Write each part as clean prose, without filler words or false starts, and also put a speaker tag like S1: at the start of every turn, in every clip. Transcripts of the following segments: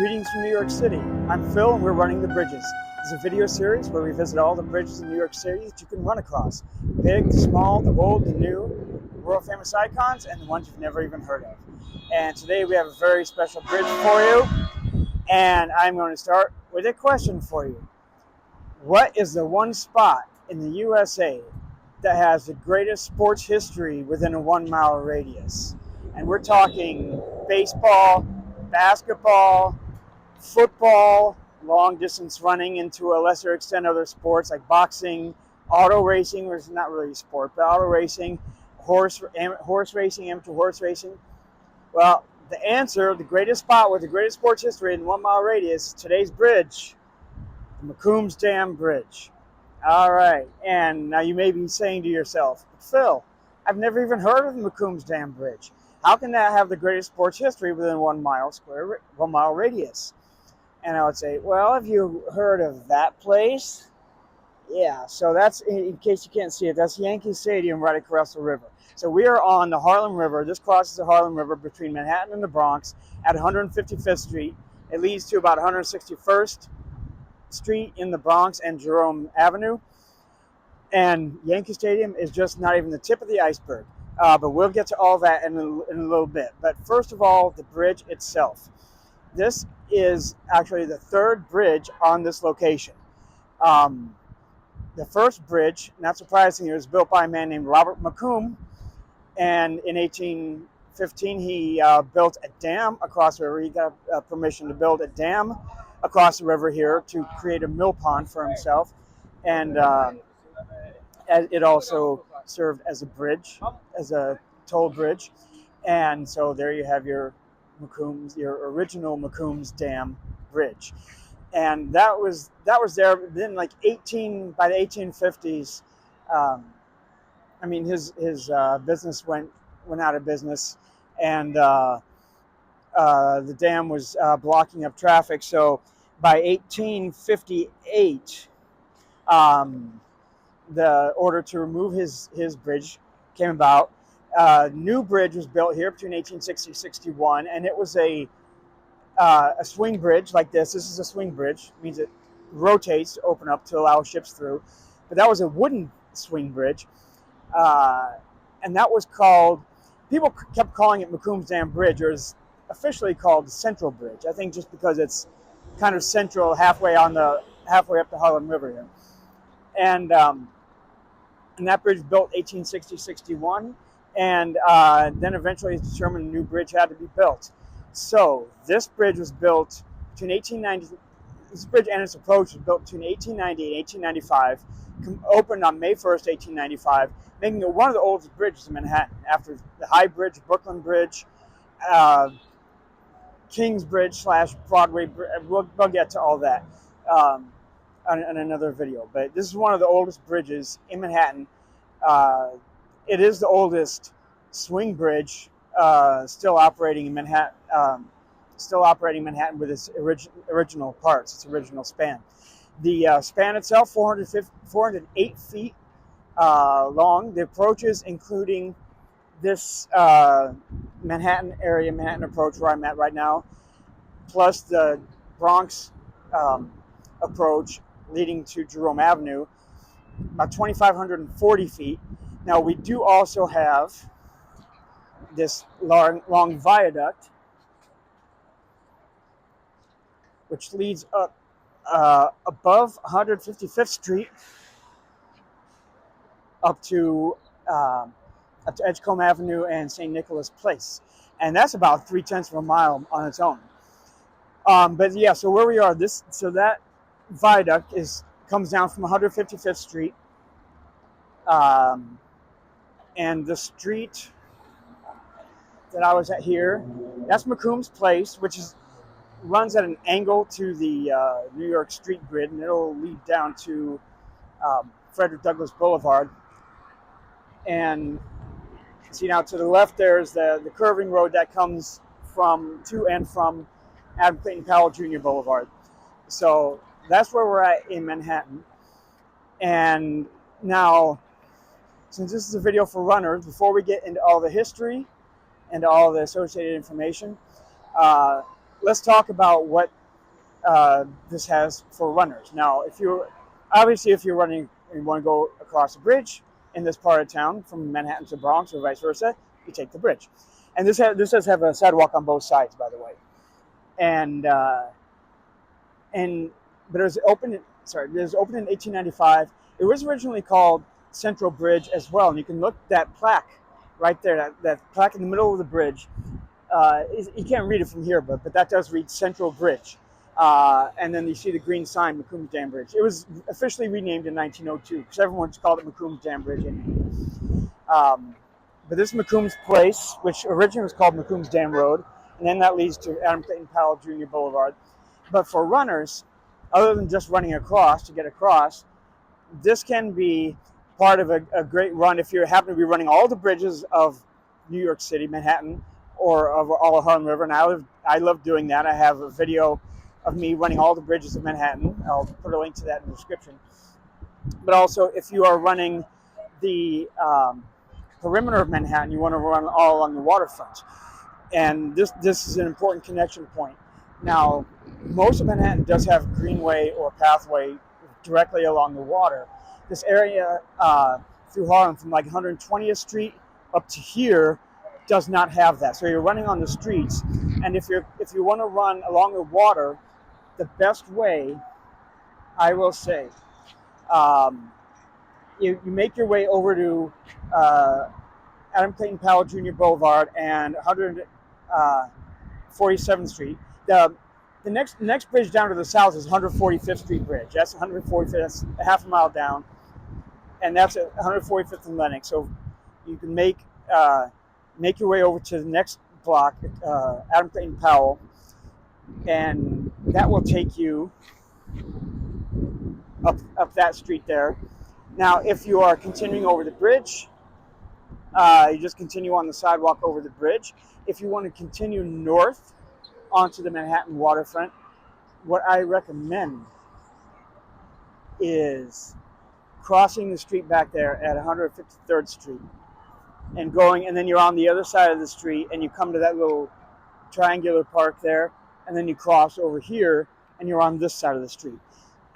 S1: Greetings from New York City. I'm Phil and we're running the bridges. It's a video series where we visit all the bridges in New York City that you can run across. Big, the small, the old, the new, the world famous icons, and the ones you've never even heard of. And today we have a very special bridge for you. And I'm going to start with a question for you. What is the one spot in the USA that has the greatest sports history within a 1 mile radius? And we're talking baseball, basketball, football, long distance running, into a lesser extent other sports like boxing, auto racing, which is not really a sport, but auto racing, horse racing, amateur horse racing. Well, the answer, the greatest spot with the greatest sports history in 1 mile radius, today's bridge, the Macombs Dam Bridge. All right, and now you may be saying to yourself, Phil, I've never even heard of the Macombs Dam Bridge. How can that have the greatest sports history within 1 mile radius? And I would say, well, have you heard of that place? Yeah, so that's, in case you can't see it, that's Yankee Stadium right across the river. So we are on the Harlem River. This crosses the Harlem River between Manhattan and the Bronx at 155th Street. It leads to about 161st Street in the Bronx and Jerome Avenue. And Yankee Stadium is just not even the tip of the iceberg. But we'll get to all that in a little bit. But first of all, the bridge itself. This is actually the third bridge on this location. The first bridge, not surprisingly, was built by a man named Robert Macomb. And in 1815, he built a dam across the river. He got permission to build a dam across the river here to create a mill pond for himself. And it also served as a bridge, as a toll bridge. And so there you have your original Macombs Dam Bridge. And that was there. Then, like by the 1850s, I mean, his business went out of business, and the dam was blocking up traffic. So by 1858, the order to remove his bridge came about. New bridge was built here between 1860 and 61, and it was a swing bridge like this. This is a swing bridge. It means it rotates to open up to allow ships through. But that was a wooden swing bridge. And that was called, people kept calling it Macombs Dam Bridge, or is officially called Central Bridge. I think just because it's kind of central, halfway up the Harlem River here. And that bridge built 1860-61. And then eventually it's determined a new bridge had to be built. So this bridge was built between 1890. This bridge and its approach was built between 1890 and 1895. Opened on May 1st, 1895, making it one of the oldest bridges in Manhattan, after the High Bridge, Brooklyn Bridge, Kings Bridge / Broadway Bridge. We'll get to all that on another video. But this is one of the oldest bridges in Manhattan. It is the oldest swing bridge still operating in Manhattan. With its original parts, its original span. The span itself, 408 feet long. The approaches, including this Manhattan approach where I'm at right now, plus the Bronx approach leading to Jerome Avenue, about 2,540 feet. Now, we do also have this long viaduct, which leads up above 155th Street up to Edgecombe Avenue and St. Nicholas Place. And that's about 3/10 of a mile on its own. But yeah, so where we are, that viaduct comes down from 155th Street. And the street that I was at here, that's Macombs Place, which runs at an angle to the New York street grid, and it'll lead down to Frederick Douglass Boulevard. And see, now to the left there's the curving road that comes to and from Adam Clayton Powell Jr. Boulevard. So that's where we're at in Manhattan. And now, since this is a video for runners, before we get into all the history and all the associated information, let's talk about what this has for runners. Now, if you're running and you want to go across a bridge in this part of town from Manhattan to the Bronx or vice versa, you take the bridge. And this does have a sidewalk on both sides, by the way. And but it was opened. Sorry, it was opened in 1895. It was originally called Central Bridge as well, and you can look at that plaque right there. That plaque in the middle of the bridge. You can't read it from here, but that does read Central Bridge. And then you see the green sign, Macombs Dam Bridge. It was officially renamed in 1902 because everyone's called it Macombs Dam Bridge. But this is Macombs Place, which originally was called Macombs Dam Road, and then that leads to Adam Clayton Powell Jr. Boulevard. But for runners, other than just running across to get across, this can be part of a great run if you happen to be running all the bridges of New York City, Manhattan, or of all of Harlem River. And I love doing that. I have a video of me running all the bridges of Manhattan. I'll put a link to that in the description. But also, if you are running the perimeter of Manhattan, you want to run all along the waterfront. And this is an important connection point. Now, most of Manhattan does have greenway or pathway directly along the water. This area through Harlem from like 120th Street up to here does not have that. So you're running on the streets, and if you want to run along the water, the best way, I will say, you make your way over to Adam Clayton Powell Jr. Boulevard and 147th Street. The next bridge down to the south is 145th Street Bridge. That's 145th. That's a half a mile down, and that's at 145th and Lenox. So you can make your way over to the next block, Adam Clayton Powell, and that will take you up that street there. Now, if you are continuing over the bridge, you just continue on the sidewalk over the bridge. If you want to continue north onto the Manhattan waterfront, what I recommend is crossing the street back there at 153rd Street and then you're on the other side of the street and you come to that little triangular park there, and then you cross over here and you're on this side of the street.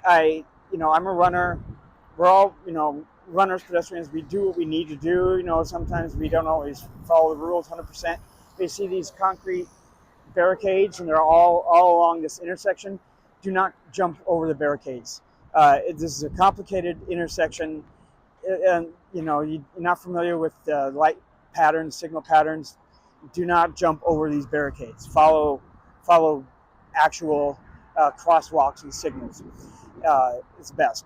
S1: I'm a runner. We're all, runners, pedestrians. We do what we need to do. Sometimes we don't always follow the rules 100%. We see these concrete barricades and they're all along this intersection. Do not jump over the barricades. This is a complicated intersection, and you're not familiar with light patterns, signal patterns. Do not jump over these barricades. Follow actual crosswalks and signals. It's best.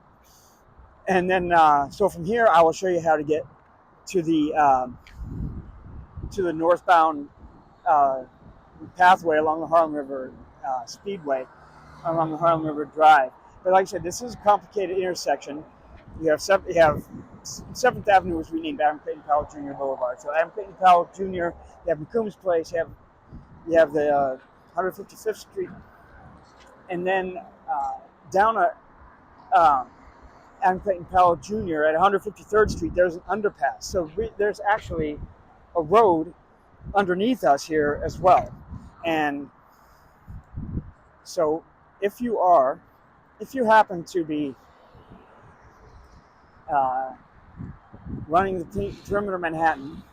S1: And then, so from here, I will show you how to get to the northbound pathway along the Harlem River Speedway, along the Harlem River Drive. But like I said, this is a complicated intersection. You have 7th Avenue was renamed Adam Clayton Powell Jr. Boulevard. So Adam Clayton Powell Jr., you have Macombs Place, you have the 155th Street, and then down Adam Clayton Powell Jr. at 153rd Street, there's an underpass. So there's actually a road underneath us here as well. And so if you happen to be running the perimeter of Manhattan,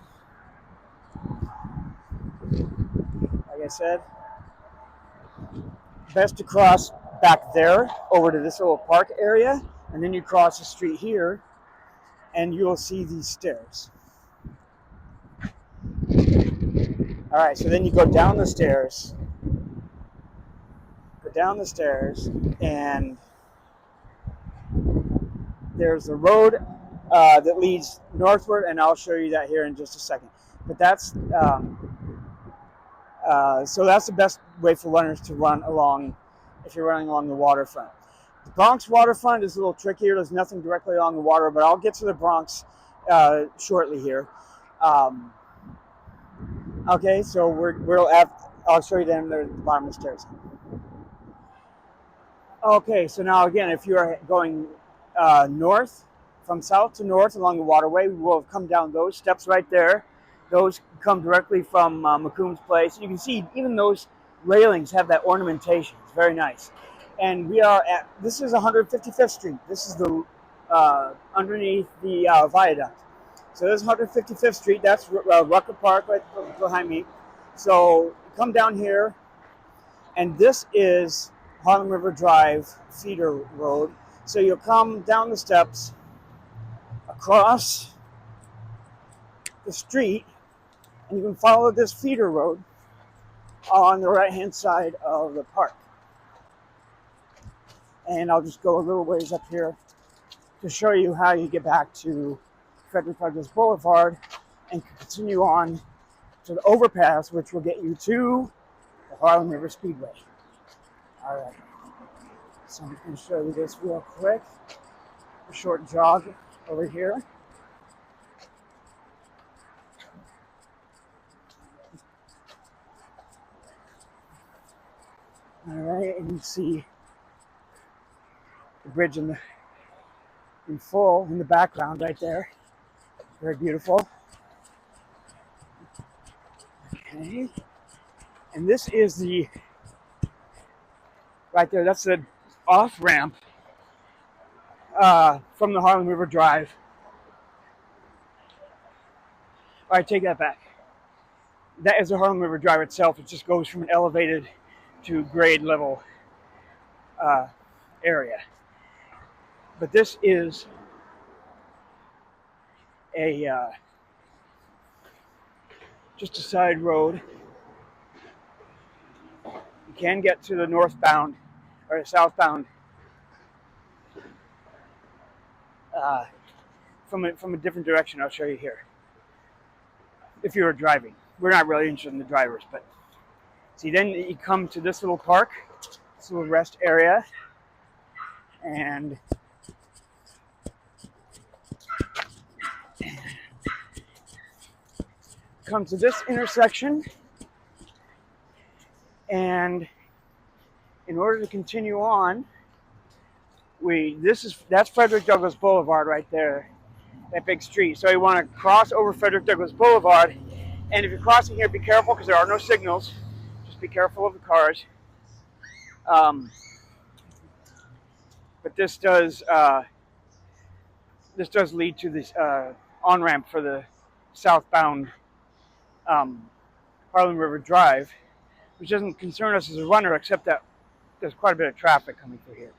S1: like I said, best to cross back there over to this little park area, and then you cross the street here and you'll see these stairs. All right, so then you go down the stairs, and there's a road that leads northward, and I'll show you that here in just a second. But that's so that's the best way for runners to run along if you're running along the waterfront. The Bronx waterfront is a little trickier. There's nothing directly along the water, but I'll get to the Bronx shortly here. Okay, so I'll show you them at the bottom of the stairs. Okay, so now again, if you're going north, from south to north along the waterway, we will have come down those steps right there. Those come directly from Macombs Place. You can see even those railings have that ornamentation. It's very nice. And we are at, this is 155th Street. This is the underneath the viaduct. So this is 155th Street. That's Rucker Park right behind me. So come down here, and this is Harlem River Drive feeder road. So you'll come down the steps, across the street, and you can follow this feeder road on the right-hand side of the park. And I'll just go a little ways up here to show you how you get back to Frederick Douglass Boulevard and continue on to the overpass, which will get you to the Harlem River Speedway. All right. So I'm going to show you this real quick. A short jog over here. All right, and you see the bridge in full in the background right there. Very beautiful. Okay, and this is the right there. That's the off ramp from the Harlem River Drive. All right, take that back. That is the Harlem River Drive itself. It just goes from an elevated to grade level area. But this is a just a side road. You can get to the northbound or the southbound from a different direction. I'll show you here. If you were driving, we're not really interested in the drivers, but see, then you come to this little park, this little rest area, and come to this intersection, and in order to continue on, that's Frederick Douglass Boulevard right there, that big street. So you want to cross over Frederick Douglass Boulevard, and if you're crossing here, be careful because there are no signals. Just be careful of the cars. But this does lead to this on-ramp for the southbound Harlem River Drive, which doesn't concern us as a runner, except that there's quite a bit of traffic coming through here.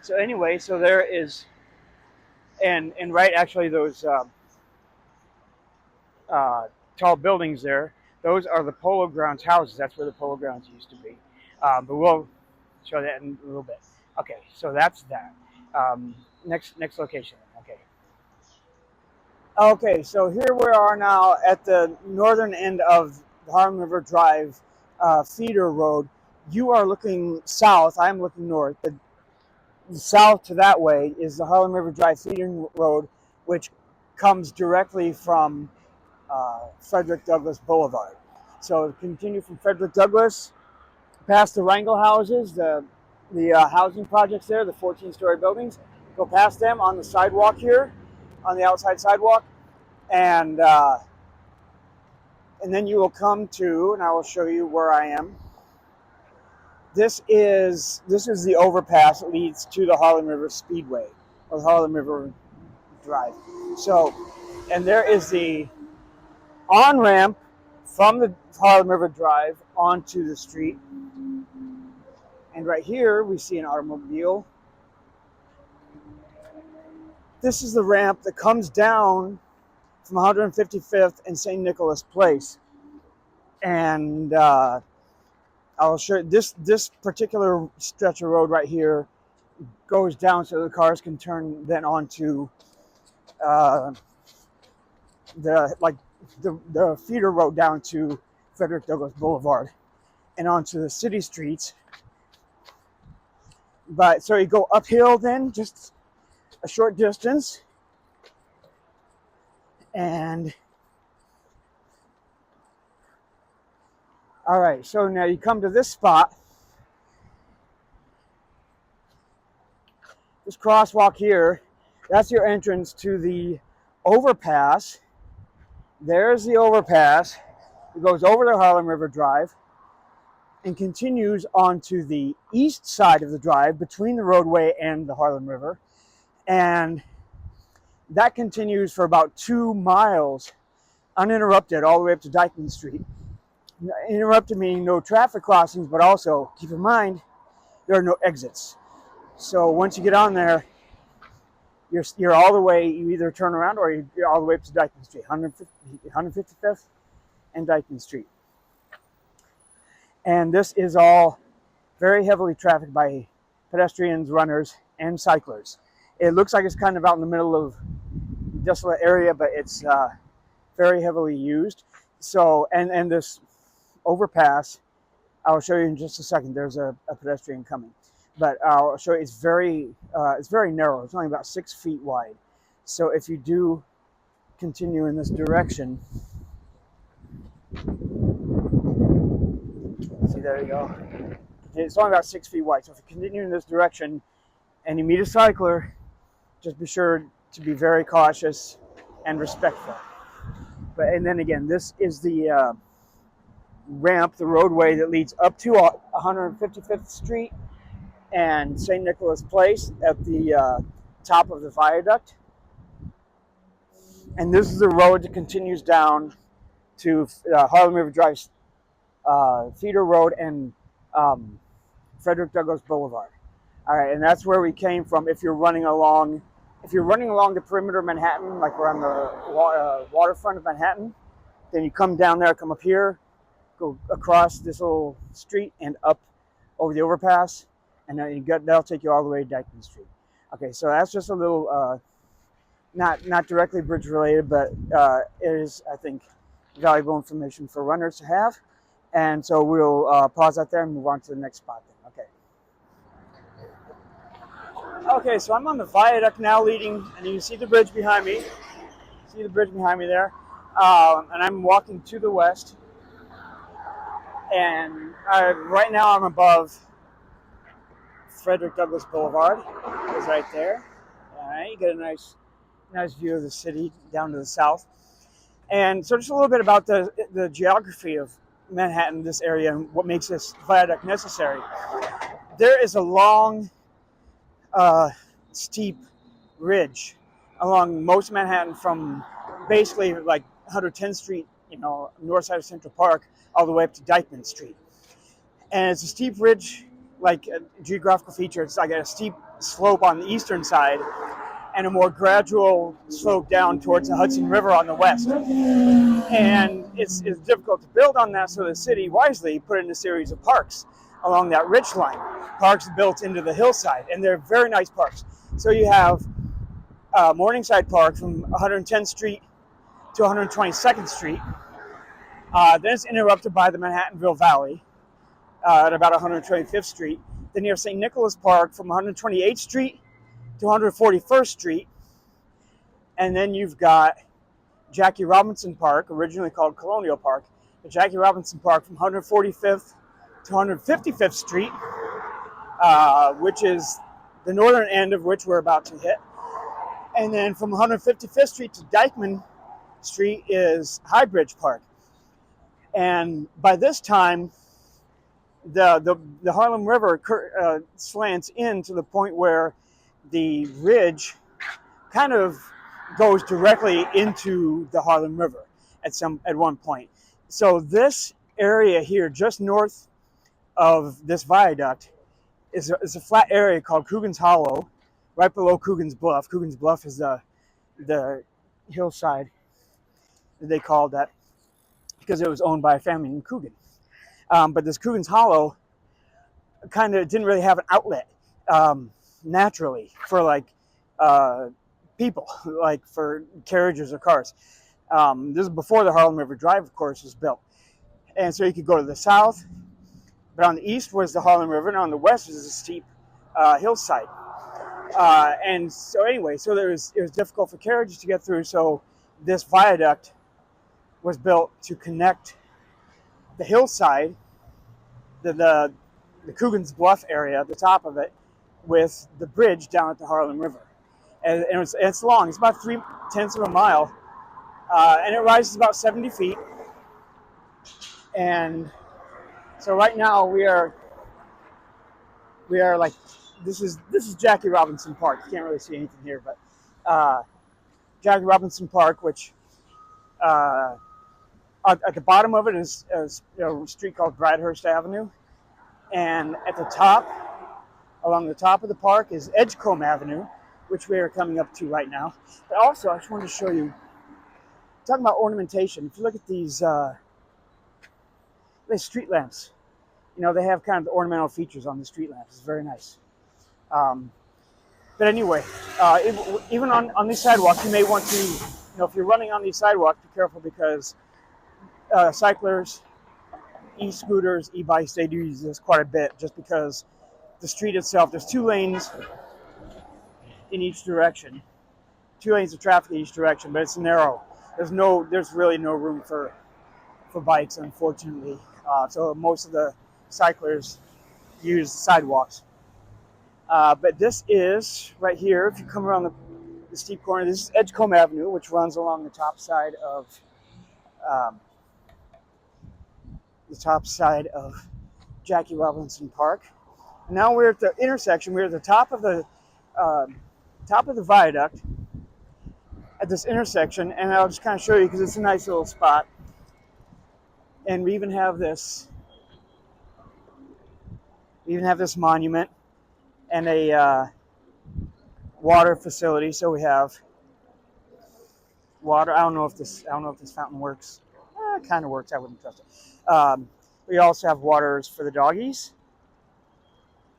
S1: So anyway, so there is, and right, actually those tall buildings there, those are the Polo Grounds houses. That's where the Polo Grounds used to be. But we'll show that in a little bit. Okay, so that's that. Next location. Okay. Okay, so here we are now at the northern end of the Harlem River Drive feeder road. You are looking south. I'm looking north. The south to that way is the Harlem River Drive feeding road, which comes directly from Frederick Douglass Boulevard. So continue from Frederick Douglass, past the Wrangell houses, the housing projects there, the 14-story buildings. Go past them on the sidewalk here, on the outside sidewalk, and then you will come to, and I will show you where I am. This is the overpass that leads to the Harlem River Speedway, or Harlem River Drive. So, and there is the on-ramp from the Harlem River Drive onto the street. And right here, we see an automobile. This is the ramp that comes down from 155th and St. Nicholas Place. And I'll show you, this particular stretch of road right here goes down so the cars can turn then onto the feeder road down to Frederick Douglass Boulevard and onto the city streets. But so you go uphill then, just a short distance, and all right, so now you come to this spot, this crosswalk here. That's your entrance to the overpass. There's the overpass. It goes over the Harlem River Drive and continues onto the east side of the drive between the roadway and the Harlem River. And that continues for about 2 miles uninterrupted all the way up to Dyckman Street. Interrupted meaning no traffic crossings, but also keep in mind there are no exits. So once you get on there, you're all the way, you either turn around or you're all the way up to Dyckman Street, 155th and Dyckman Street. And this is all very heavily trafficked by pedestrians, runners, and cyclers. It looks like it's kind of out in the middle of a desolate area, but it's very heavily used. So, and this overpass, I'll show you in just a second. There's a pedestrian coming, but I'll show you. It's very narrow. It's only about 6 feet wide. So if you do continue in this direction, see, there you go. It's only about 6 feet wide. So if you continue in this direction and you meet a cycler, just be sure to be very cautious and respectful. And then again, this is the ramp, the roadway that leads up to 155th Street and St. Nicholas Place at the top of the viaduct. And this is the road that continues down to Harlem River Drive, Feeder Road, and Frederick Douglass Boulevard. All right, and that's where we came from. If you're running along the perimeter of Manhattan, like we're on the waterfront of Manhattan, then you come down there, come up here, go across this little street and up over the overpass, and then that'll take you all the way to Dyckman Street. Okay, so that's just a little, not directly bridge related, but it is, I think, valuable information for runners to have. And so we'll pause that there and move on to the next spot then. Okay. Okay, so I'm on the viaduct now leading, and you can see the bridge behind me. See the bridge behind me there? And I'm walking to the west. And right now I'm above Frederick Douglass Boulevard. It's right there. All right, you get a nice view of the city down to the south. And so just a little bit about the geography of Manhattan, this area, and what makes this viaduct necessary. There is a long, steep ridge along most of Manhattan from basically like 110th Street, north side of Central Park, all the way up to Dyckman Street. And it's a steep ridge, like a geographical feature. It's like a steep slope on the eastern side and a more gradual slope down towards the Hudson River on the west. And it's difficult to build on that, so the city wisely put in a series of parks along that ridge line. Parks built into the hillside, and they're very nice parks. So you have Morningside Park from 110th Street to 122nd Street. Then it's interrupted by the Manhattanville Valley at about 125th Street. Then you have St. Nicholas Park from 128th Street to 141st Street. And then you've got Jackie Robinson Park, originally called Colonial Park, but Jackie Robinson Park from 145th to 155th Street, which is the northern end of which we're about to hit. And then from 155th Street to Dyckman Street is High Bridge Park. And by this time, the Harlem River slants in to the point where the ridge kind of goes directly into the Harlem River at one point. So this area here, just north of this viaduct, is a flat area called Coogan's Hollow, right below Coogan's Bluff. Coogan's Bluff is the hillside that they called that because it was owned by a family named Coogan. But this Coogan's Hollow kind of didn't really have an outlet naturally for people, like for carriages or cars. This is before the Harlem River Drive, of course, was built. And so you could go to the south, but on the east was the Harlem River, and on the west was a steep hillside. And so anyway, so it was difficult for carriages to get through, so this viaduct was built to connect the hillside, the Coogan's Bluff area, the top of it, with the bridge down at the Harlem River. And it's long. It's about 3/10 of a mile, and it rises about 70 feet. And so right now we are like, this is Jackie Robinson Park. You can't really see anything here, but Jackie Robinson Park, which at the bottom of it is a street called Bradhurst Avenue, and at the top, along the top of the park, is Edgecombe Avenue, which we are coming up to right now. But also, I just wanted to show you, talking about ornamentation. If you look at these street lamps, they have kind of the ornamental features on the street lamps. It's very nice. Um, but anyway, even on these sidewalks, you may want to, if you're running on these sidewalks, be careful because cyclers, e-scooters, e-bikes, they do use this quite a bit just because the street itself, there's 2 lanes in each direction, 2 lanes of traffic in each direction, but it's narrow. There's really no room for bikes, unfortunately. So most of the cyclers use the sidewalks. But this is right here. If you come around the steep corner, this is Edgecombe Avenue, which runs along the top side of Jackie Robinson Park. Now we're at the intersection. We're at the top of the viaduct at this intersection, and I'll just kind of show you because it's a nice little spot. And we even have this monument and a water facility. So we have water. I don't know if this fountain works. It kind of works. I wouldn't trust it. We also have waters for the doggies.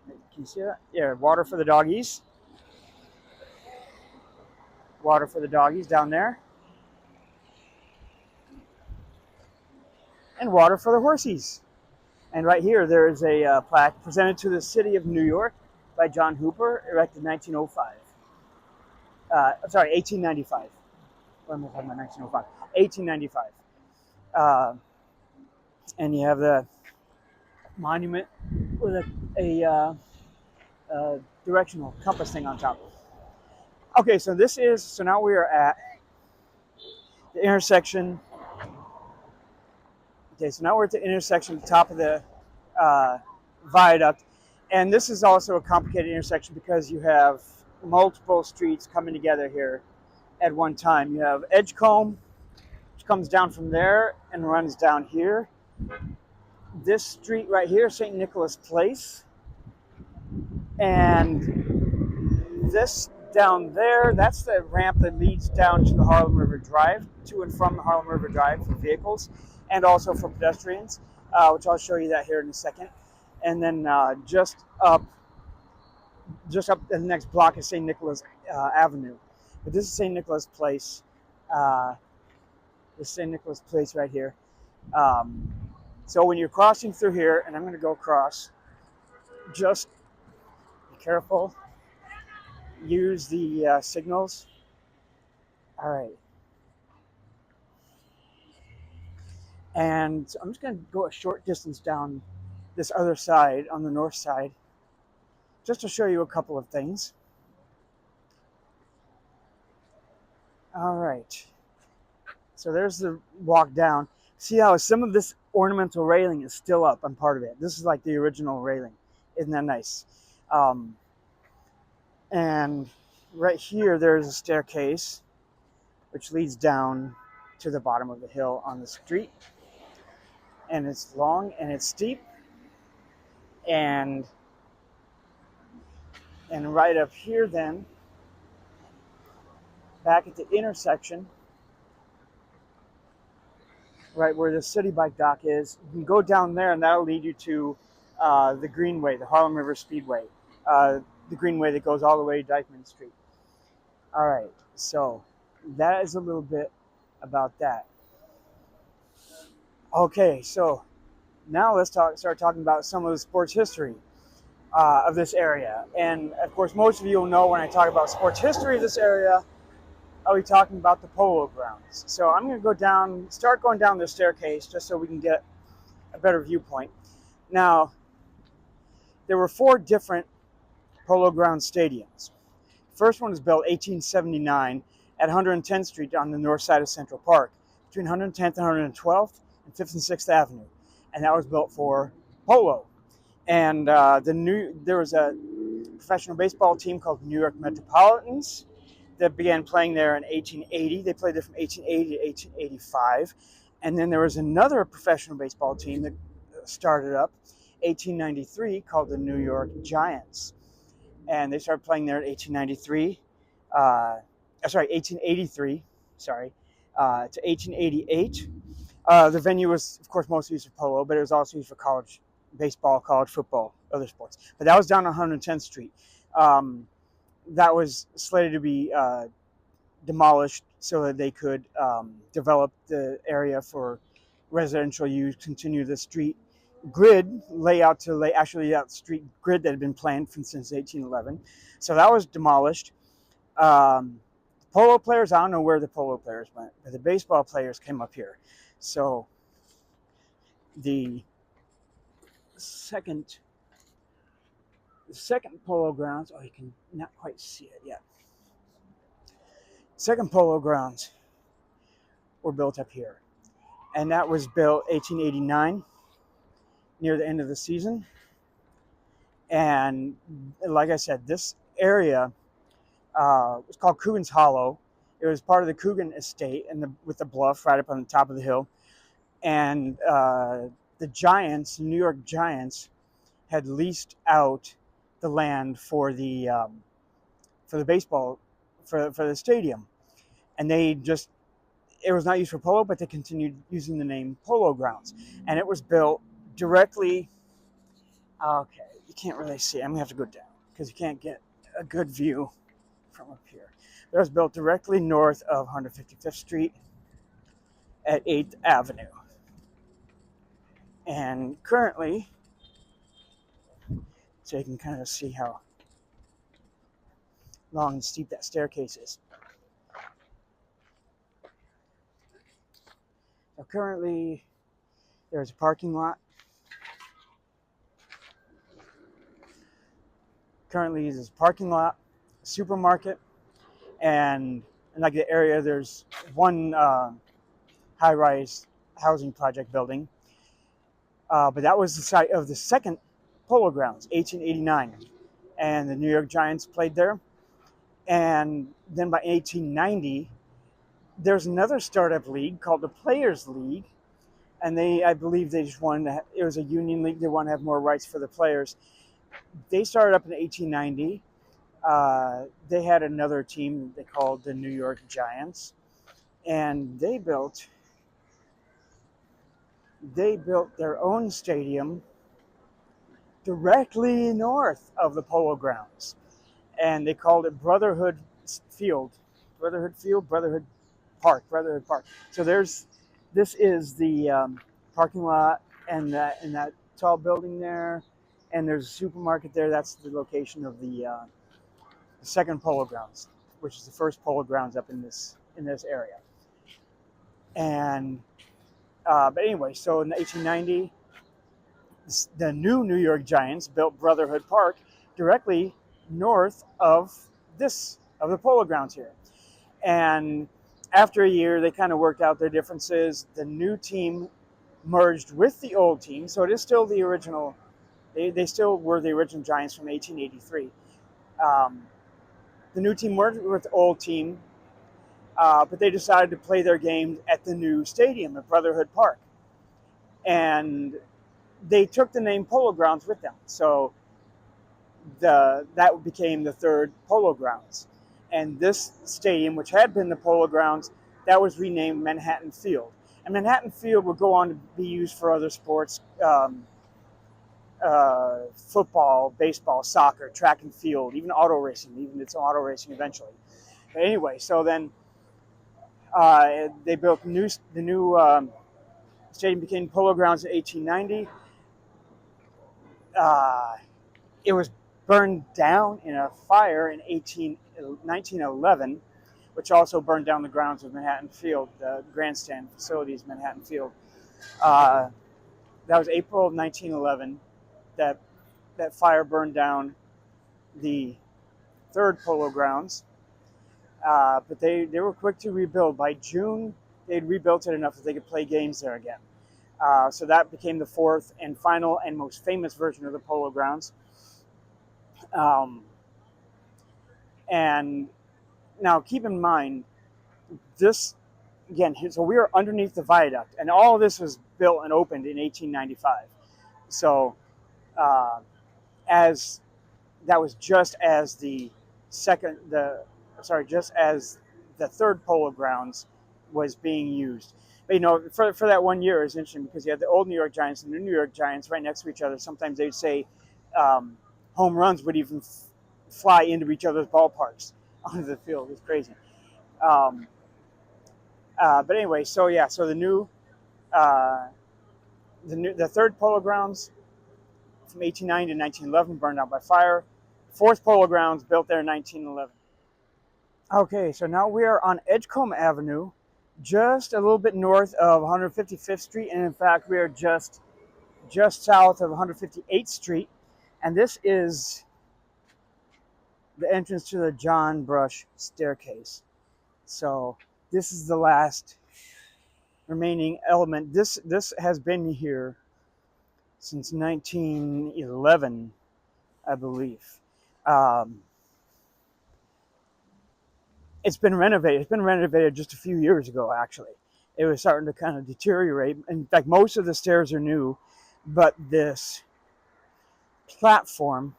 S1: Can you see that? Yeah, water for the doggies. Water for the doggies down there. And water for the horsies. And right here, there is a plaque presented to the city of New York by John Hooper, erected in 1905. 1895. What am I talking about? 1905. 1895. And you have the monument with a directional compass thing on top. Okay, so now we are at the intersection. Okay, so now we're at the intersection at the top of the viaduct. And this is also a complicated intersection because you have multiple streets coming together here at one time. You have Edgecombe, which comes down from there and runs down here. This street right here, St. Nicholas Place. And this down there, that's the ramp that leads down to the Harlem River Drive, to and from the Harlem River Drive for vehicles and also for pedestrians, which I'll show you that here in a second. And then just up the next block is St. Nicholas Avenue. But this is St. Nicholas Place. This St. Nicholas Place right here. So when you're crossing through here, and I'm going to go across, just be careful. Use the signals. All right. And I'm just going to go a short distance down this other side, on the north side, just to show you a couple of things. All right. So there's the walk down. See how some of this ornamental railing is still up on part of it. This is like the original railing. Isn't that nice? And right here, there's a staircase which leads down to the bottom of the hill on the street. And it's long and it's steep. And right up here then, back at the intersection, right where the city bike dock is, you can go down there and that'll lead you to the Greenway, the Harlem River Speedway, the Greenway that goes all the way to Dyckman Street. All right, so that is a little bit about that. Okay, so now let's start talking about some of the sports history of this area. And of course, most of you will know when I talk about sports history of this area, I'll be talking about the polo grounds. So I'm going to start going down this staircase just so we can get a better viewpoint. Now, there were 4 different polo ground stadiums. First one was built 1879 at 110th Street on the north side of Central Park, between 110th and 112th and 5th and 6th Avenue. and that was built for polo. And there was a professional baseball team called New York Metropolitans that began playing there in 1880. They played there from 1880 to 1885. And then there was another professional baseball team that started up 1893 called the New York Giants. And they started playing there in 1893. 1883, to 1888. The venue was, of course, mostly used for polo, but it was also used for college baseball, college football, other sports. But that was down on 110th Street. That was slated to be demolished so that they could develop the area for residential use, continue the street grid layout actually out street grid that had been planned since 1811. So that was demolished. Polo players, I don't know where the polo players went, but the baseball players came up here. So the second polo grounds, oh, you can not quite see it yet. Second polo grounds were built up here. And that was built 1889, near the end of the season. And like I said, this area was called Coogan's Hollow. It was part of the Coogan estate with the bluff right up on the top of the hill. And the Giants, New York Giants, had leased out the land for the baseball, for the stadium. And it was not used for polo, but they continued using the name Polo Grounds. And it was built directly, okay, you can't really see it. I'm going to have to go down because you can't get a good view from up here. It was built directly north of 155th Street at 8th Avenue. And currently, so you can kind of see how long and steep that staircase is. So currently, there's a parking lot. Currently, there's a parking lot, a supermarket, and in like the area, there's one high-rise housing project building. But that was the site of the second polo grounds, 1889. And the New York Giants played there. And then by 1890, there's another startup league called the Players League. And I believe they just wanted it was a union league. They wanted to have more rights for the players. They started up in 1890. They had another team they called the New York Giants. And they built their own stadium directly north of the polo grounds. And they called it Brotherhood Park. So this is the parking lot and that tall building there, and there's a supermarket there. That's the location of the second polo grounds, which is the first polo grounds up in this area. And but anyway, so in 1890, the new New York Giants built Brotherhood Park directly north of the polo grounds here. And after a year, they kind of worked out their differences. The new team merged with the old team, so it is still the original. They still were the original Giants from 1883. The new team merged with the old team, but they decided to play their games at the new stadium at Brotherhood Park. And they took the name Polo Grounds with them. So that became the third Polo Grounds. And this stadium, which had been the Polo Grounds, that was renamed Manhattan Field. And Manhattan Field would go on to be used for other sports, football, baseball, soccer, track and field, even auto racing, even its auto racing eventually. But anyway, so then they built the new stadium became Polo Grounds in 1890. It was burned down in a fire in 1911, which also burned down the grounds of Manhattan Field, the grandstand facilities, Manhattan Field. That was April of 1911 that fire burned down the third Polo Grounds. But they were quick to rebuild. By June, they'd rebuilt it enough that they could play games there again. So that became the fourth and final and most famous version of the Polo Grounds. Um, and now keep in mind, this, again, so we are underneath the viaduct, and all of this was built and opened in 1895. So as that was just as just as the third Polo Grounds was being used. But for that 1 year is interesting because you had the old New York Giants and the New York Giants right next to each other. Sometimes they'd say home runs would even fly into each other's ballparks onto the field. It's crazy. Um, but anyway, so uh, the third Polo Grounds from 1890 to 1911 burned out by fire. Fourth Polo Grounds built there in 1911. Okay, so now we are on Edgecombe Avenue, just a little bit north of 155th Street, and in fact, we are just south of 158th Street, and this is the entrance to the John Brush staircase. So this is the last remaining element. This has been here since 1911, I believe. Um, it's been renovated. It's been renovated just a few years ago, actually. It was starting to kind of deteriorate. In fact, most of the stairs are new, but this platform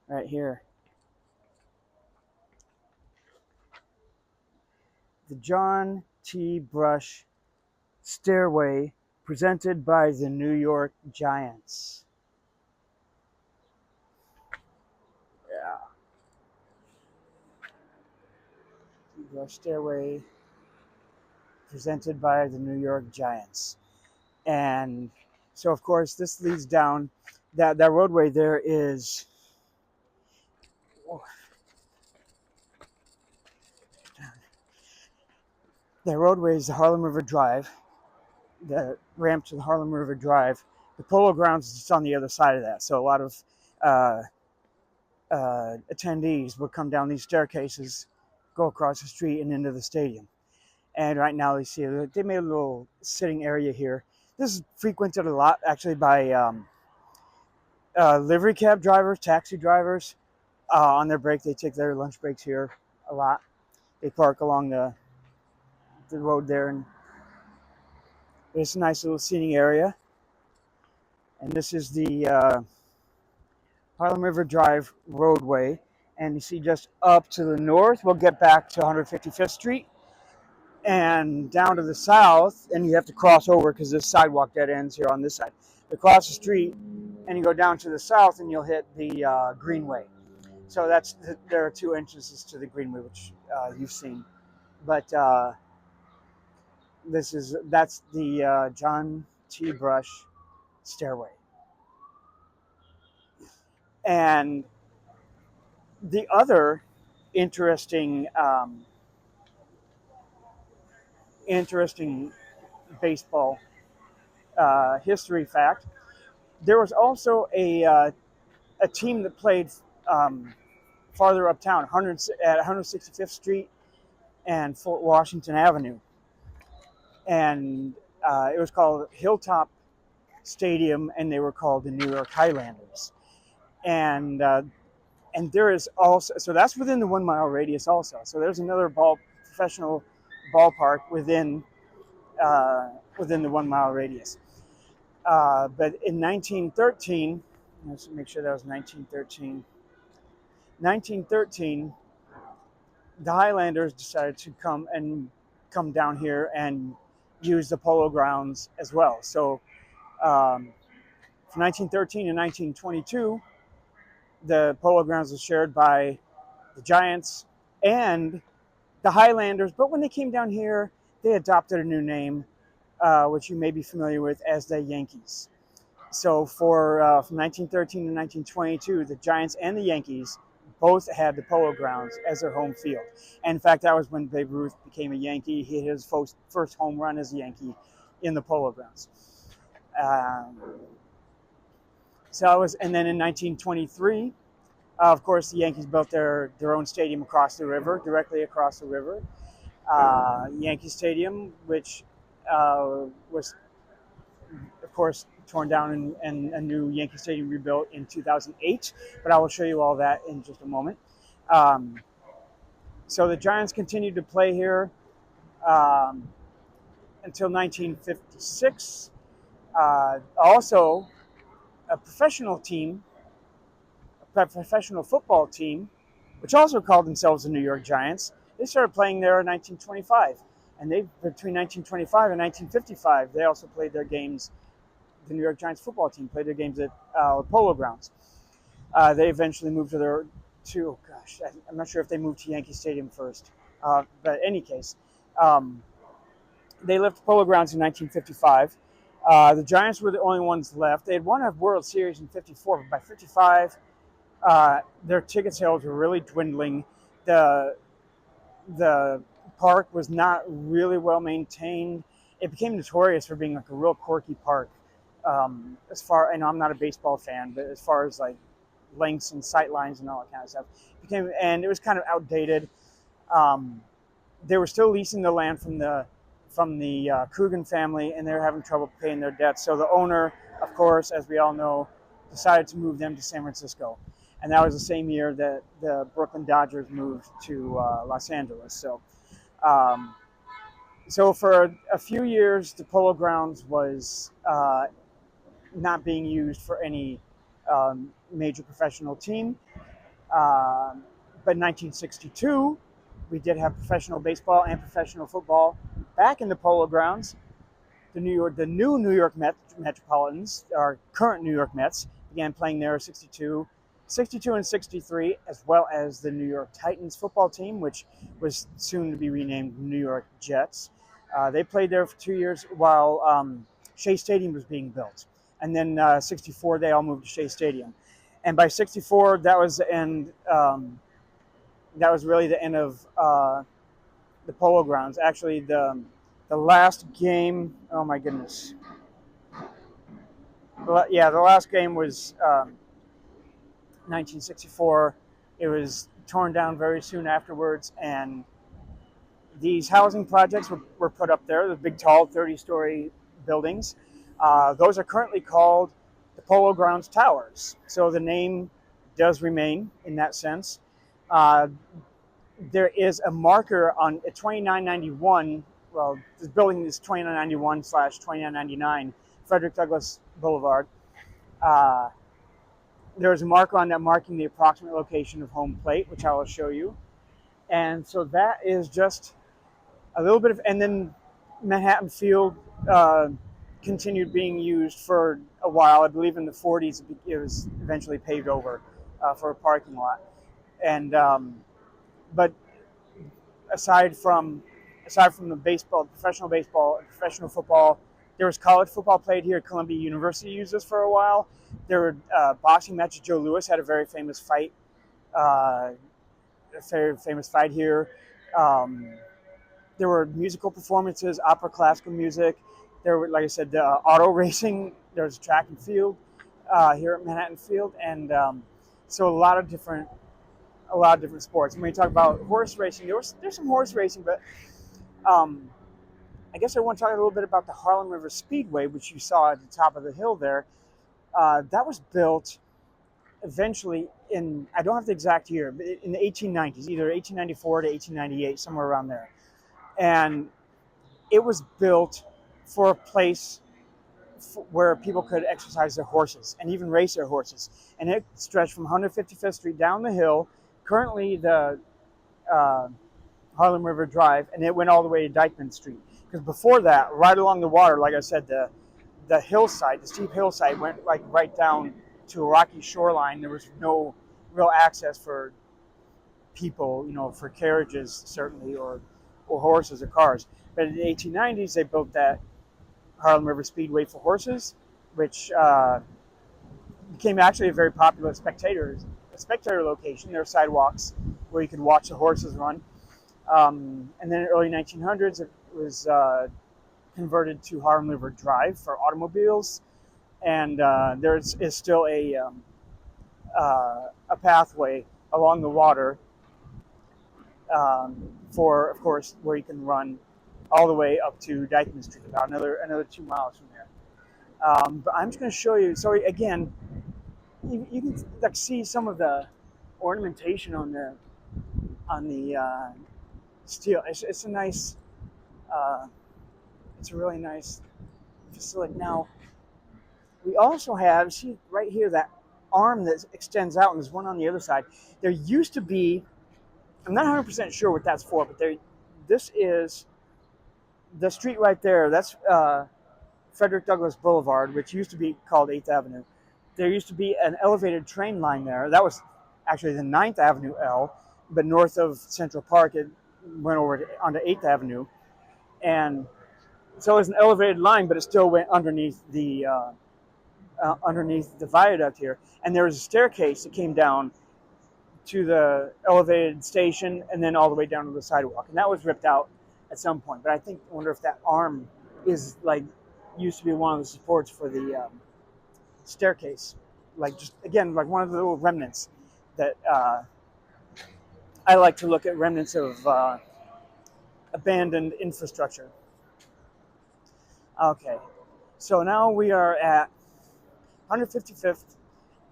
S1: right here, the John T. Brush stairway presented by the New York Giants. Yeah. Brush stairway presented by the New York Giants. And so, of course, this leads down that roadway there is. Oh, the roadway is the Harlem River Drive, the ramp to the Harlem River Drive. The Polo Grounds is just on the other side of that. So a lot of uh, attendees would come down these staircases, go across the street and into the stadium. And right now they made a little sitting area here. This is frequented a lot actually by livery cab drivers, taxi drivers. On their break, they take their lunch breaks here a lot. They park along the road there, and it's a nice little seating area. And this is the Harlem River Drive roadway. And you see just up to the north, we'll get back to 155th Street. And down to the south, and you have to cross over because this sidewalk dead ends here on this side. You cross the street, and you go down to the south, and you'll hit the Greenway. So there are two entrances to the Greenway, which you've seen. But that's the John T. Brush stairway. And the other interesting interesting baseball history fact, there was also a team that played farther uptown, at 165th Street and Fort Washington Avenue. And it was called Hilltop Stadium, and they were called the New York Highlanders. And there is also, so that's within the 1 mile radius also. So there's another professional ballpark within the 1 mile radius. But in 1913, let's make sure that was 1913. 1913, the Highlanders decided to come down here and use the Polo Grounds as well. So from 1913 to 1922, the Polo Grounds was shared by the Giants and the Highlanders. But when they came down here, they adopted a new name, which you may be familiar with as the Yankees. So from 1913 to 1922, the Giants and the Yankees both had the Polo Grounds as their home field. And in fact, that was when Babe Ruth became a Yankee. He hit his first home run as a Yankee in the Polo Grounds. And then in 1923, of course, the Yankees built their own stadium across the river, directly across the river. Yankee Stadium, which was, of course, torn down and a new Yankee Stadium rebuilt in 2008. But I will show you all that in just a moment. Um, so the Giants continued to play here um, until 1956. Also, a professional team, a professional football team, which also called themselves the New York Giants. They started playing there in 1925, and they between 1925 and 1955, they also played their games. The New York Giants football team played their games at Polo Grounds. They eventually moved oh gosh, I'm not sure if they moved to Yankee Stadium first, but in any case, um, they left Polo Grounds in 1955. The Giants were the only ones left. They had won a World Series in '54, but by '55, their ticket sales were really dwindling. The the park was not really well maintained. It became notorious for being like a real quirky park. As far, and I'm not a baseball fan, but as far as like lengths and sight lines and all that kind of stuff, and it was kind of outdated. Um, they were still leasing the land from the Coogan family, and they were having trouble paying their debts. So the owner, of course, as we all know, decided to move them to San Francisco, and that was the same year that the Brooklyn Dodgers moved to Los Angeles. Um, so for a few years, the Polo Grounds was not being used for any major professional team. But in 1962, we did have professional baseball and professional football back in the Polo Grounds. The new New York Metropolitans, our current New York Mets, began playing there in 62 and 63, as well as the New York Titans football team, which was soon to be renamed New York Jets. They played there for 2 years while Shea Stadium was being built. And then 64, they all moved to Shea Stadium. And by 64, that was the end. That was really the end of the Polo Grounds. Actually, the last game. Oh my goodness. Yeah, the last game was 1964. It was torn down very soon afterwards, and these housing projects were put up there. The big, tall, 30-story buildings. Those are currently called the Polo Grounds Towers. So the name does remain in that sense. Uh, there is a marker on 2991. Well, this building is 2991/2999 Frederick Douglass Boulevard. There's a marker on that marking the approximate location of home plate, which I will show you. And so that is just a little bit of, and then Manhattan Field continued being used for a while. I believe in the 40s it was eventually paved over for a parking lot. And but aside from the baseball, and professional football, there was college football played here. Columbia University used this for a while. There were boxing matches. Joe Louis had a very famous fight here. There were musical performances, opera, classical music. There were, like I said, auto racing. There was track and field here at Manhattan Field, and so a lot of different sports. And when you talk about horse racing, there's some horse racing, but I guess I want to talk a little bit about the Harlem River Speedway, which you saw at the top of the hill there. That was built eventually in, I don't have the exact year, but in the 1890s, either 1894 to 1898, somewhere around there. And it was built for a place where people could exercise their horses and even race their horses. And it stretched from 155th Street down the hill, currently the Harlem River Drive, and it went all the way to Dyckman Street. Because before that, right along the water, like I said, the hillside, the steep hillside went like right down to a rocky shoreline. There was no real access for people, for carriages certainly, or horses or cars. But in the 1890s, they built that Harlem River Speedway for horses, which became actually a very popular spectator location. There are sidewalks where you could watch the horses run. And then in the early 1900s, it was converted to Harlem River Drive for automobiles, and there is still a pathway along the water for, of course, where you can run all the way up to Dyckman Street, about another 2 miles from there. But I'm just going to show you. So again, you can like see some of the ornamentation on the steel. It's a nice. It's a really nice facility. Now we also have, see right here, that arm that extends out, and there's one on the other side. There used to be. I'm not 100% sure what that's for, but this is the street right there. That's Frederick Douglass Boulevard, which used to be called 8th Avenue. There used to be an elevated train line there. That was actually the 9th Avenue L, but north of Central Park, it went over onto 8th Avenue. And so it was an elevated line, but it still went underneath the viaduct here. And there was a staircase that came down to the elevated station and then all the way down to the sidewalk. And that was ripped out at some point. But I wonder if that arm is like, used to be one of the supports for the staircase. Like, just again, like one of the little remnants that I like to look at, remnants of abandoned infrastructure. Okay, so now we are at 155th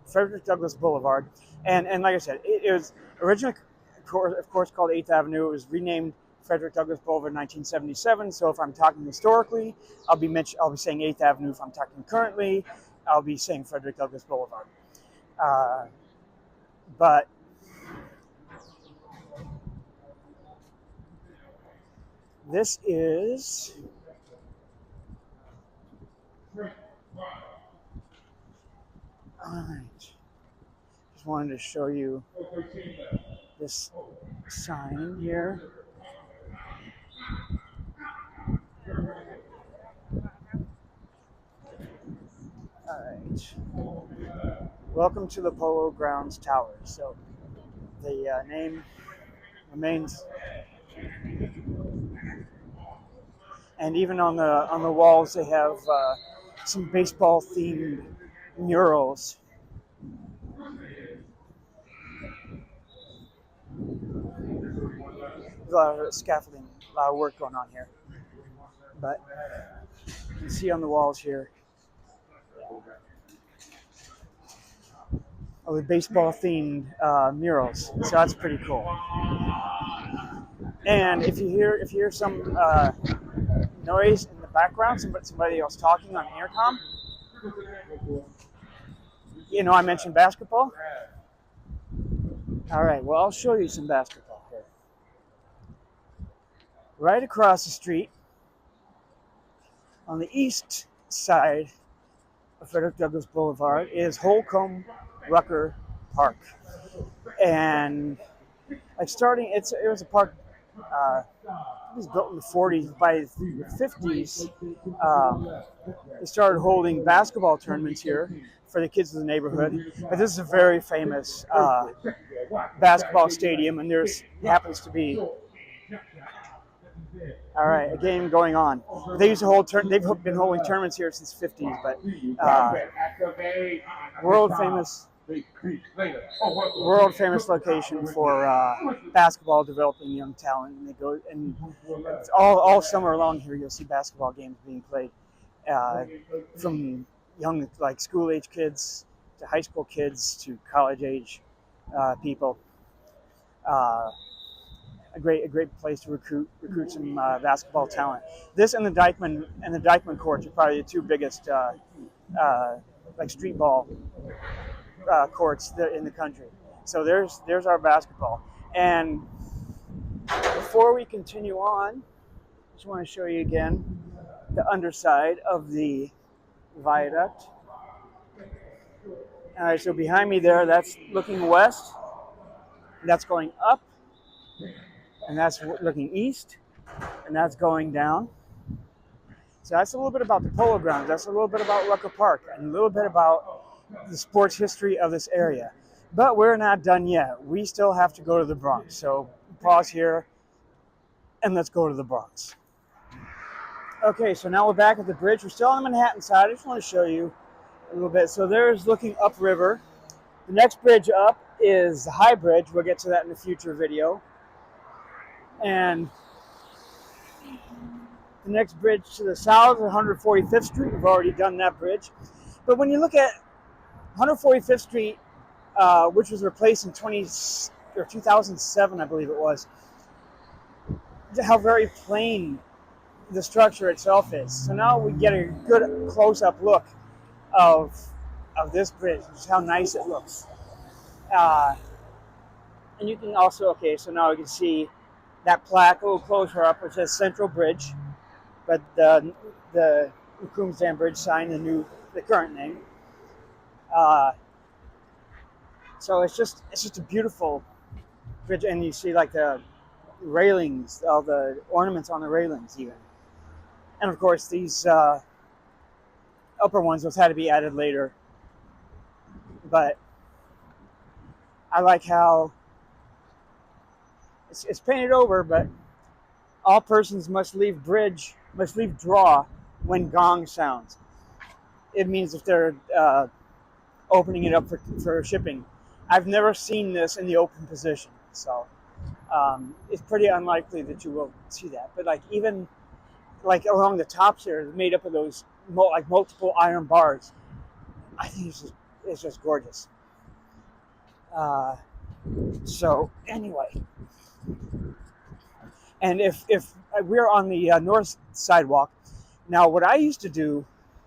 S1: Frederick Douglass Boulevard. And like I said, it was originally, of course, called 8th Avenue. It was renamed Frederick Douglass Boulevard in 1977. So if I'm talking historically, I'll be saying 8th Avenue. If I'm talking currently, I'll be saying Frederick Douglass Boulevard. But this is all right. Just wanted to show you this sign here. All right. Welcome to the Polo Grounds Tower. So the name remains, and even on the walls they have some baseball themed murals. There's a lot of scaffolding, a lot of work going on here. But you can see on the walls here all the baseball themed murals. So that's pretty cool. And if you hear some noise in the background, somebody else talking on intercom, I mentioned basketball. All right, well, I'll show you some basketball here. Right across the street, on the east side of Frederick Douglass Boulevard, is Holcomb Rucker Park. And like it was a park. It was built in the 40s. By the 50s, they started holding basketball tournaments here for the kids of the neighborhood. But this is a very famous basketball stadium, and there happens to be a game going on. They used to hold they've been holding tournaments here since the 50s, but world famous location for basketball, developing young talent. And they go, and all summer long here you'll see basketball games being played from young, like school age kids to high school kids to college age people. A great place to recruit some basketball talent. This and the Dyckman courts are probably the two biggest like street ball courts in the country. So there's our basketball. And before we continue on, I just want to show you again the underside of the viaduct. All right, so behind me there, that's looking west. That's going up. And that's looking east, and that's going down. So that's a little bit about the Polo Grounds. That's a little bit about Rucker Park, and a little bit about the sports history of this area. But we're not done yet. We still have to go to the Bronx. So pause here, and let's go to the Bronx. Okay, so now we're back at the bridge. We're still on the Manhattan side. I just want to show you a little bit. So there's looking upriver. The next bridge up is the High Bridge. We'll get to that in a future video. And the next bridge to the south is 145th Street. We've already done that bridge. But when you look at 145th Street, which was replaced in 2007, I believe it was, how very plain the structure itself is. So now we get a good close-up look of this bridge, just how nice it looks. And you can also, okay, so now we can see that plaque a little closer up, which says Central Bridge, but the Macombs Dam Bridge sign, the current name. So it's just a beautiful bridge, and you see like the railings, all the ornaments on the railings even. And of course these upper ones, those had to be added later. But I like how it's painted over, but all persons must leave draw when gong sounds. It means if they're opening it up for shipping. I've never seen this in the open position, so it's pretty unlikely that you will see that. But like even like along the tops here, it's made up of those like multiple iron bars. I think it's just gorgeous. So anyway, and if we're on the north sidewalk, now what I used to do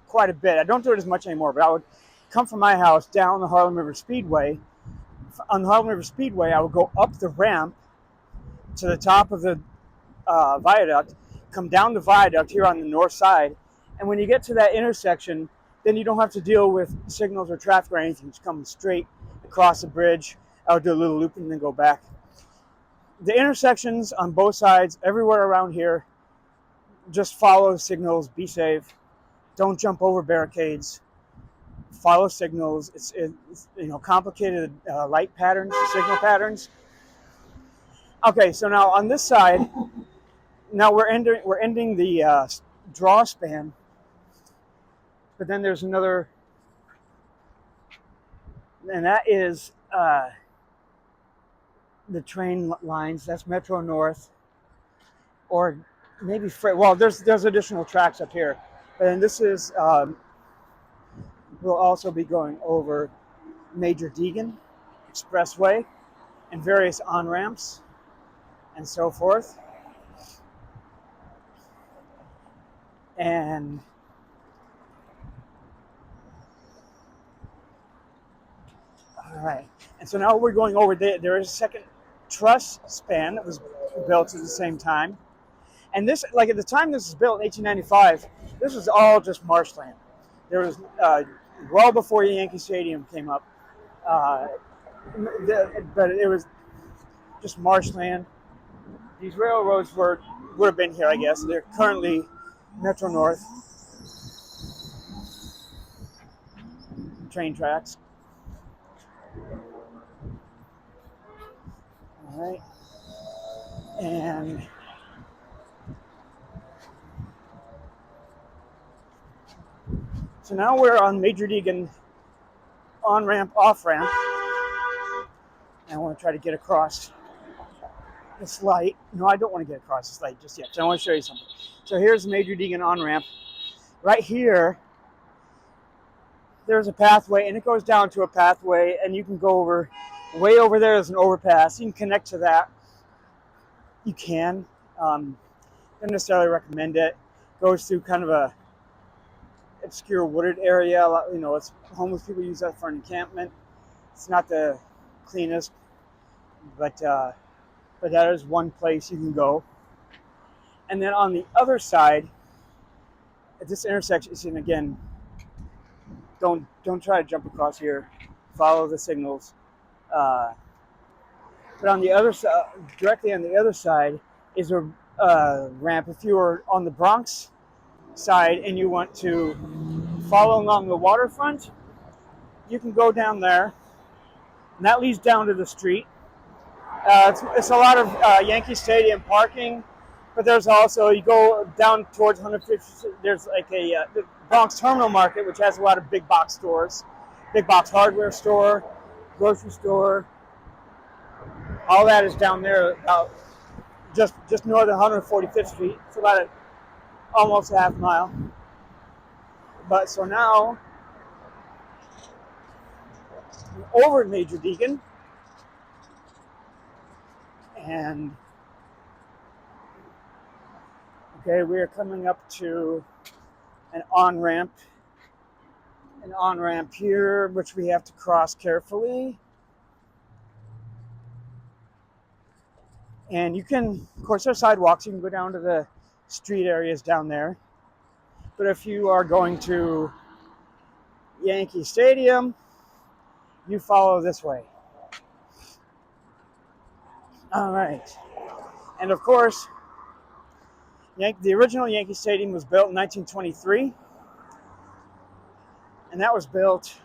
S1: quite a bit, I don't do it as much anymore, but I would come from my house down the Harlem River Speedway. On the Harlem River Speedway, I would go up the ramp to the top of the viaduct, come down the viaduct here on the north side, and when you get to that intersection, then you don't have to deal with signals or traffic or anything. Just come straight across the bridge. I would do a little loop and then go back. The intersections on both sides, everywhere around here, just follow signals, be safe, don't jump over barricades, follow signals. It's complicated light patterns, signal patterns. Okay, so now on this side, now we're ending the draw span, but then there's another, and that is the train lines. That's Metro North, or maybe well, there's additional tracks up here, but then this is we'll also be going over Major Deegan Expressway and various on-ramps and so forth. And all right, and so now we're going over there is a second truss span that was built at the same time. And this, like at the time this was built in 1895, this was all just marshland. There was, well before Yankee Stadium came up, but it was just marshland. These railroads would have been here, I guess. They're currently Metro North train tracks. All right, and so now we're on Major Deegan on-ramp, off-ramp, and I want to try to get across this light. No, I don't want to get across this light just yet, so I want to show you something. So here's Major Deegan on-ramp. Right here, there's a pathway, and it goes down to a pathway, and you can go over, way over there is an overpass. You can connect to that. You can. Don't necessarily recommend it. Goes through kind of a obscure wooded area. It's homeless people use that for an encampment. It's not the cleanest, but that is one place you can go. And then on the other side, at this intersection, and again, don't try to jump across here. Follow the signals. But on the other side, directly on the other side, is a ramp. If you are on the Bronx side and you want to follow along the waterfront, you can go down there, and that leads down to the street. It's a lot of Yankee Stadium parking, but there's also, you go down towards 150th, there's like the Bronx Terminal Market, which has a lot of big box stores, big box hardware store, grocery store. All that is down there about just north of 145th Street. It's about almost a half mile. But so now we're over Major Deegan, and okay, we are coming up to an on-ramp here, which we have to cross carefully. And you can, of course, there are sidewalks. You can go down to the street areas down there. But if you are going to Yankee Stadium, you follow this way. All right. And of course, the original Yankee Stadium was built in 1923. And that was built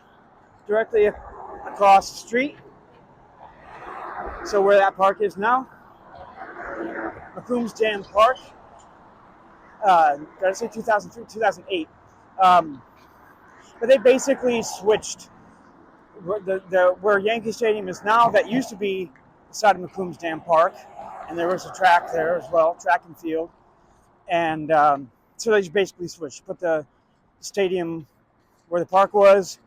S1: directly across the street. So where that park is now, Macombs Dam Park. Did I say 2003? 2008. But they basically switched where Yankee Stadium is now. That used to be the side of Macombs Dam Park, and there was a track there as well, track and field. And so they just basically switched. Put the stadium where the park was,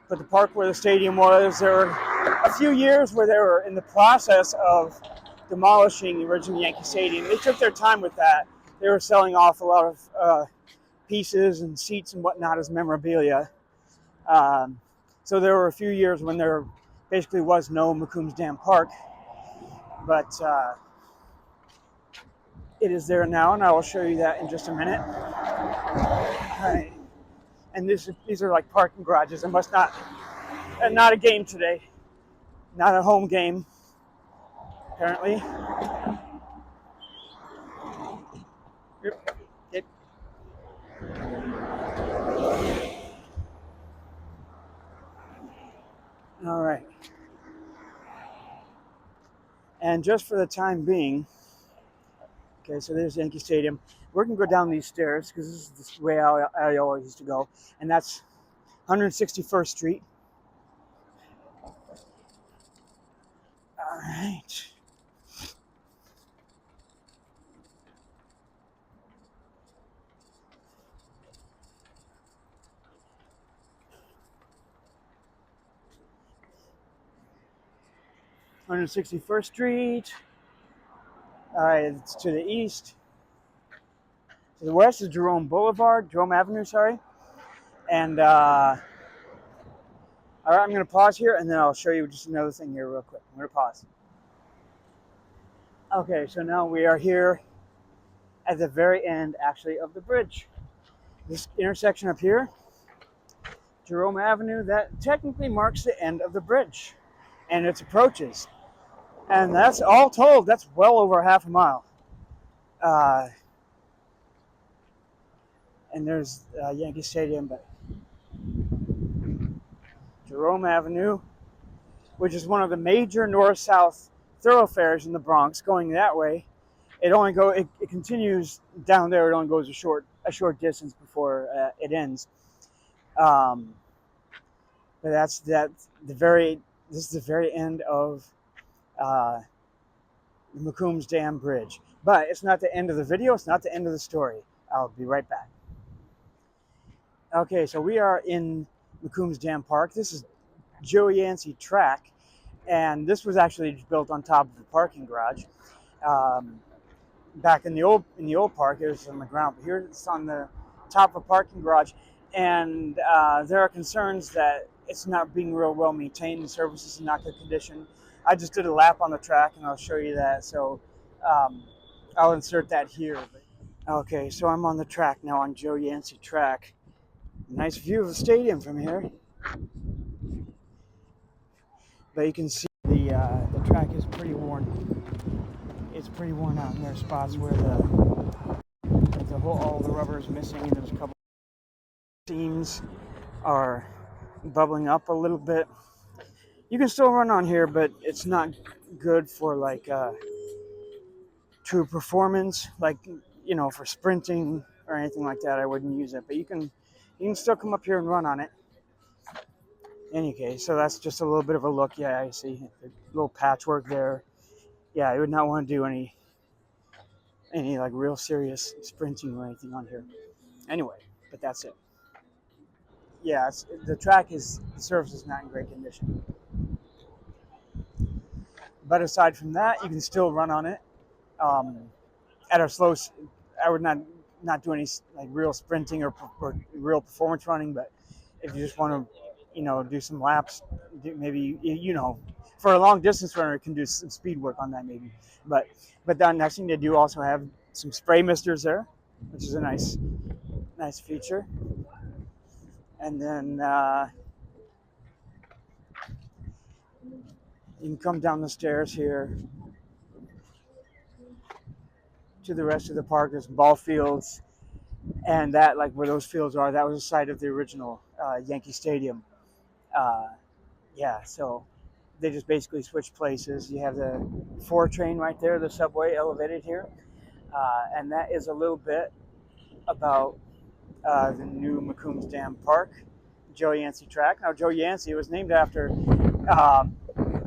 S1: put the park where the stadium was. There were a few years where they were in the process of demolishing the original Yankee Stadium. They took their time with that. They were selling off a lot of pieces and seats and whatnot as memorabilia. So there were a few years when there basically was no Macombs Dam Park, but it is there now, and I will show you that in just a minute. All right. And these are like parking garages. It must not a game today, not a home game, apparently. Yep. All right. And just for the time being, okay, so there's Yankee Stadium. We're going to go down these stairs because this is the way I always used to go. And that's 161st Street. All right. One 161st Street. All right, it's to the east. To the west is Jerome Avenue, sorry. And all right, I'm going to pause here, and then I'll show you just another thing here real quick. I'm going to pause. Okay, so now we are here at the very end, actually, of the bridge. This intersection up here, Jerome Avenue, that technically marks the end of the bridge and its approaches. And that's all told, that's well over half a mile. And there's Yankee Stadium, but Jerome Avenue, which is one of the major north-south thoroughfares in the Bronx, going that way. It continues down there. It only goes a short distance before it ends. But this is the very end of the Macombs Dam Bridge. But it's not the end of the video. It's not the end of the story. I'll be right back. Okay, so we are in Macombs Dam Park. This is Joe Yancey track, and this was actually built on top of a parking garage. Back in the old park, it was on the ground, but here it's on the top of a parking garage, and there are concerns that it's not being real well maintained. The surface is in not good condition. I just did a lap on the track, and I'll show you that. So I'll insert that here. Okay, so I'm on the track now on Joe Yancey track. Nice view of the stadium from here. But you can see the track is pretty worn. It's pretty worn out, and there are spots where all the rubber is missing, and there's a couple seams are bubbling up a little bit. You can still run on here, but it's not good for like true performance, like for sprinting or anything like that. I wouldn't use it, but you can still come up here and run on it. In any case, so that's just a little bit of a look. Yeah, I see a little patchwork there. Yeah, I would not want to do any any like real serious sprinting or anything on here. Anyway, but that's it. Yeah, the surface is not in great condition. But aside from that, you can still run on it at a slow. I would not do any like real sprinting or real performance running, but if you just want to, do some laps, maybe for a long distance runner, it can do some speed work on that maybe. But the next thing they do also have some spray misters there, which is a nice feature. And then you can come down the stairs here to the rest of the park. There's ball fields, and that, like where those fields are, that was the site of the original Yankee Stadium. Uh, yeah, so they just basically switched places. You have the 4 train right there, the subway elevated here, and that is a little bit about the new Macombs Dam Park, Joe Yancey track. Now, Joe Yancey was named after.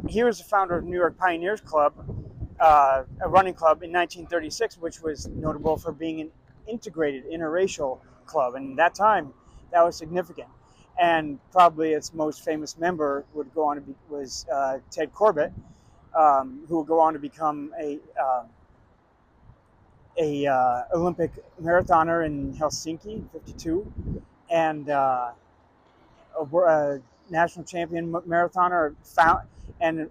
S1: He was the founder of New York Pioneers Club, a running club in 1936, which was notable for being an integrated interracial club. And at that time, that was significant. And probably its most famous member was Ted Corbett, who would go on to become a Olympic marathoner in Helsinki in '52, and a national champion marathoner, and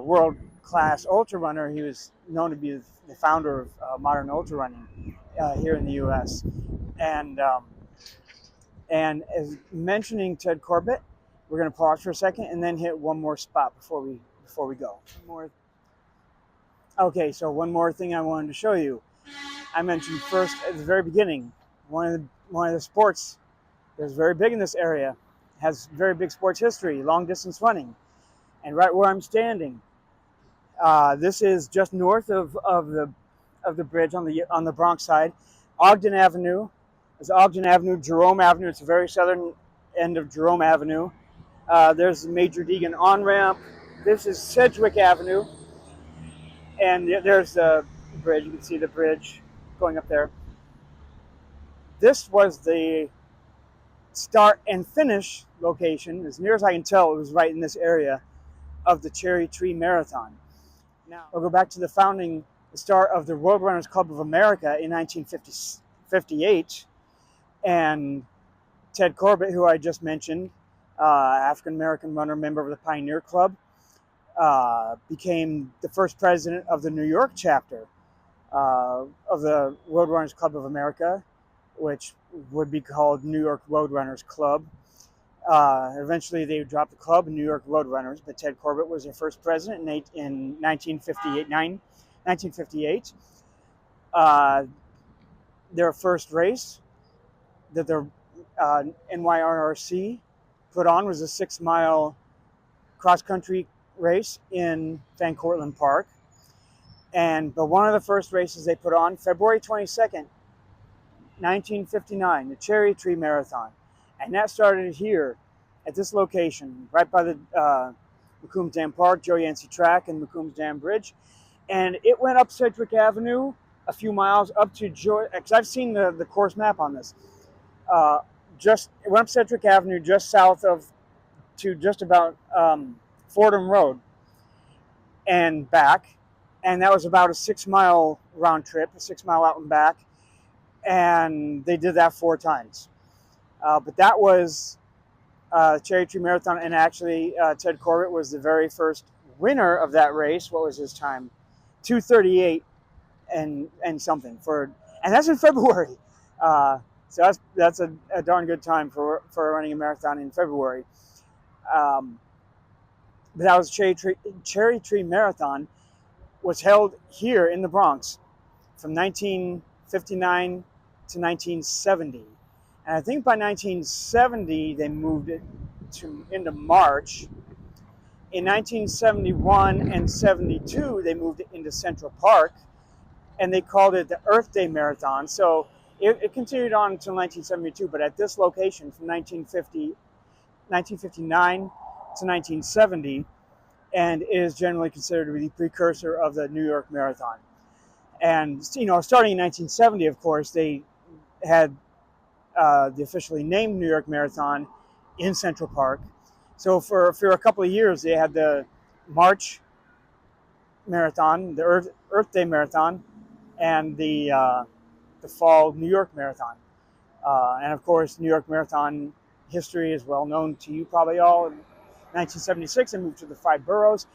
S1: world-class ultra runner. He was known to be the founder of modern ultra running here in the U.S. And as mentioning Ted Corbett, we're going to pause for a second and then hit one more spot before we go. Okay, so one more thing I wanted to show you. I mentioned first at the very beginning, one of the sports that's very big in this area, has very big sports history, long distance running. And right where I'm standing, this is just north of the bridge on the Bronx side, Ogden Avenue. There's Ogden Avenue, Jerome Avenue. It's the very southern end of Jerome Avenue. There's the Major Deegan on-ramp. This is Sedgwick Avenue. And there's the bridge. You can see the bridge going up there. This was the start and finish location. As near as I can tell, it was right in this area of the Cherry Tree Marathon. Now, we'll go back to the start of the Road Runners Club of America in 1958. And Ted Corbett, who I just mentioned, African-American runner, member of the Pioneer Club, became the first president of the New York chapter of the Road Runners Club of America, which would be called New York Road Runners Club. Eventually, they dropped the club, New York Road Runners, but Ted Corbett was their first president in 1958. Their first race that the NYRRC put on was a 6-mile cross-country race in Van Cortlandt Park. But one of the first races they put on, February 22nd, 1959, the Cherry Tree Marathon. And that started here at this location, right by the Macombs Dam Park, Joe Yancey Track, and Macombs Dam Bridge. And it went up Sedgwick Avenue a few miles up to because I've seen the course map on this. It went up Sedgwick Avenue just south to just about Fordham Road and back. And that was about a 6-mile round trip, a 6-mile out and back. And they did that 4 times. But that was Cherry Tree Marathon, and actually Ted Corbett was the very first winner of that race. What was his time? 2:38 and something and that's in February. So that's a darn good time for running a marathon in February. But that was Cherry Tree Marathon, was held here in the Bronx from 1959 to 1970. And I think by 1970, they moved it into March. In 1971 and 72, they moved it into Central Park, and they called it the Earth Day Marathon. So it continued on until 1972, but at this location from 1959 to 1970, and it is generally considered to be the precursor of the New York Marathon. And starting in 1970, of course, they had the officially named New York Marathon in Central Park. So for a couple of years, they had the March Marathon, the Earth Day Marathon, and the Fall New York Marathon. And of course, New York Marathon history is well known to you probably all. In 1976, I moved to the 5 boroughs,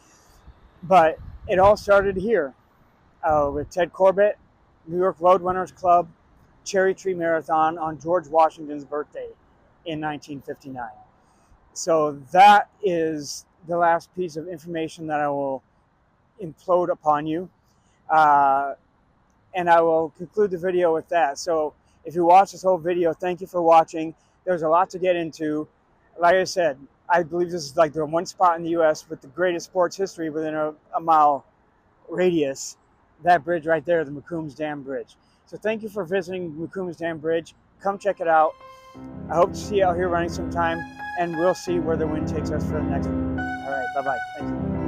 S1: but it all started here with Ted Corbett, New York Roadrunners Club, Cherry Tree Marathon on George Washington's birthday in 1959. So that is the last piece of information that I will implode upon you. And I will conclude the video with that. So if you watch this whole video, thank you for watching. There's a lot to get into. Like I said, I believe this is like the one spot in the U.S. with the greatest sports history within a mile radius. That bridge right there, the Macombs Dam Bridge. So thank you for visiting Macombs Dam Bridge. Come check it out. I hope to see you out here running sometime, and we'll see where the wind takes us for the next one. All right, bye-bye. Thank you.